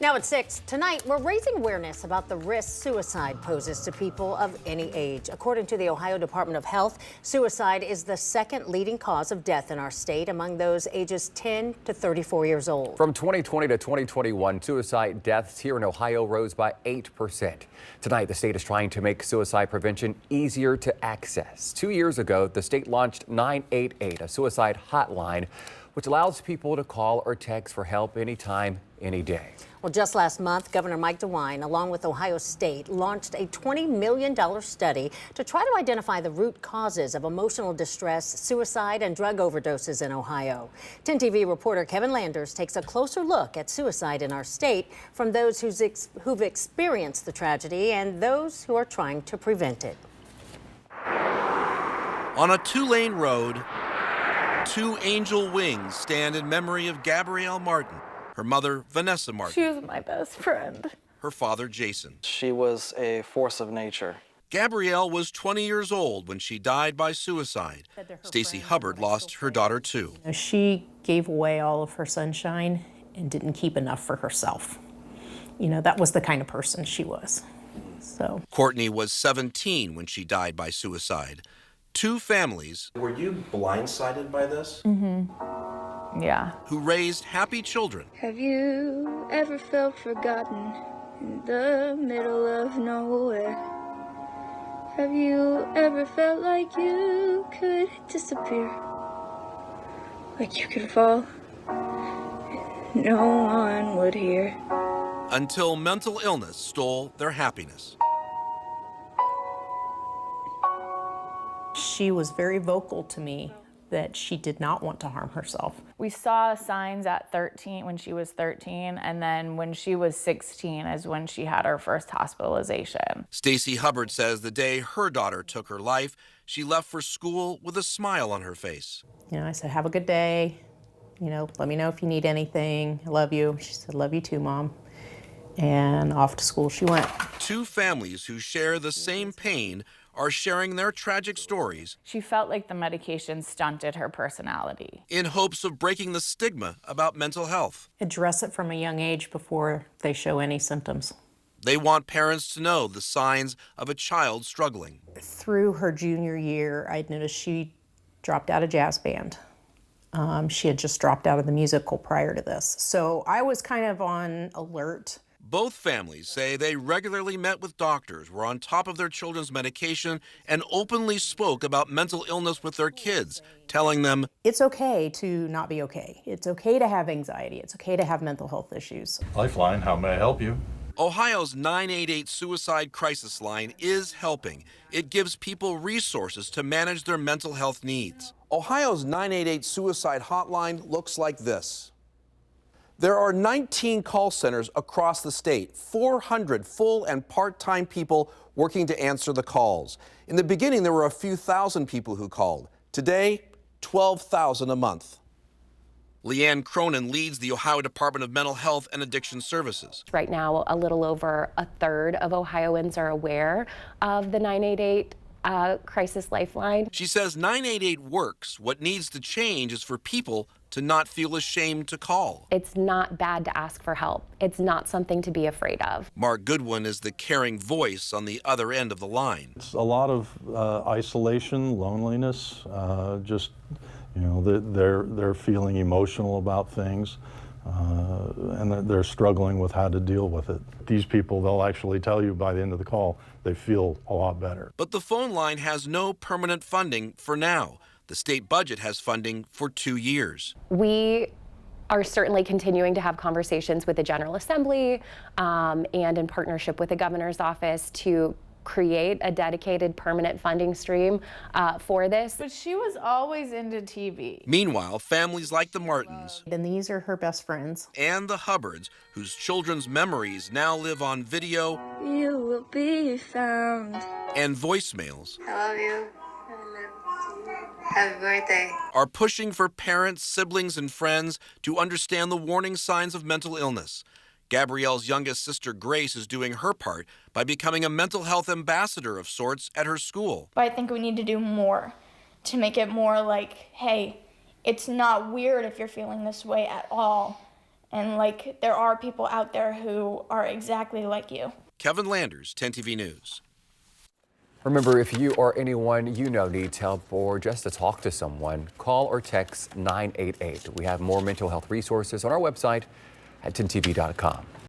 Now at 6, tonight we're raising awareness about the risks suicide poses to people of any age. According to the Ohio Department of Health, suicide is the second leading cause of death in our state among those ages 10 to 34 years old. From 2020 to 2021, suicide deaths here in Ohio rose by 8%. Tonight, the state is trying to make suicide prevention easier to access. 2 years ago, the state launched 988, a suicide hotline, which allows people to call or text for help anytime, any day. Well, just last month, Governor Mike DeWine, along with Ohio State, launched a $20 million study to try to identify the root causes of emotional distress, suicide, and drug overdoses in Ohio. 10 TV reporter Kevin Landers takes a closer look at suicide in our state from those who've experienced the tragedy and those who are trying to prevent it. On a two-lane road, two angel wings stand in memory of Gabrielle Martin. Her mother, Vanessa Martin. She was my best friend. Her father, Jason. She was a force of nature. Gabrielle was 20 years old when she died by suicide. Stacy Hubbard lost her daughter, too. She gave away all of her sunshine and didn't keep enough for herself. You know, that was the kind of person she was. So Courtney was 17 when she died by suicide. Two families. Were you blindsided by this? Yeah. Who raised happy children. Have you ever felt forgotten in the middle of nowhere? Have you ever felt like you could disappear? Like you could fall and no one would hear? Until mental illness stole their happiness. she was very vocal to me that she did not want to harm herself. We saw signs at 13, when she was 13, and then when she was 16 is when she had her first hospitalization. Stacy Hubbard says the day her daughter took her life, she left for school with a smile on her face. You know, I said, have a good day. You know, let me know if you need anything. I love you. She said, love you too, Mom. And off to school she went. Two families who share the same pain are sharing their tragic stories. She felt like the medication stunted her personality. In hopes of breaking the stigma about mental health. Address it from a young age before they show any symptoms. They want parents to know the signs of a child struggling. Through her junior year, I'd noticed she dropped out of jazz band. She had just dropped out of the musical prior to this. So I was kind of on alert. Both families say they regularly met with doctors, were on top of their children's medication, and openly spoke about mental illness with their kids, telling them, it's okay to not be okay. It's okay to have anxiety. It's okay to have mental health issues. Lifeline, how may I help you? Ohio's 988 suicide crisis line is helping. It gives people resources to manage their mental health needs. Ohio's 988 suicide hotline looks like this. There are 19 call centers across the state, 400 full and part-time people working to answer the calls. In the beginning, there were a few thousand people who called. Today, 12,000 a month. Leanne Cronin leads the Ohio Department of Mental Health and Addiction Services. Right now, a little over a third of Ohioans are aware of the 988 crisis lifeline. She says 988 works. What needs to change is for people to not feel ashamed to call. It's not bad to ask for help. It's not something to be afraid of. Mark Goodwin is the caring voice on the other end of the line. It's a lot of isolation, loneliness, just, you know, they're feeling emotional about things. And they're struggling with how to deal with it. These people, they'll actually tell you by the end of the call, they feel a lot better. But the phone line has no permanent funding for now. The state budget has funding for 2 years. We are certainly continuing to have conversations with the General Assembly and in partnership with the governor's office to create a dedicated permanent funding stream for this. But she was always into TV. Meanwhile, families like the Martins And these are her best friends. and the Hubbards, whose children's memories now live on video You will be found. and voicemails, I love you. Happy birthday. are pushing for parents, siblings, and friends to understand the warning signs of mental illness. Gabrielle's youngest sister, Grace, is doing her part by becoming a mental health ambassador of sorts at her school. But I think we need to do more to make it more like, hey, it's not weird if you're feeling this way at all. And like, there are people out there who are exactly like you. Kevin Landers, 10 TV News. Remember, if you or anyone you know needs help or just to talk to someone, call or text 988. We have more mental health resources on our website at 10tv.com.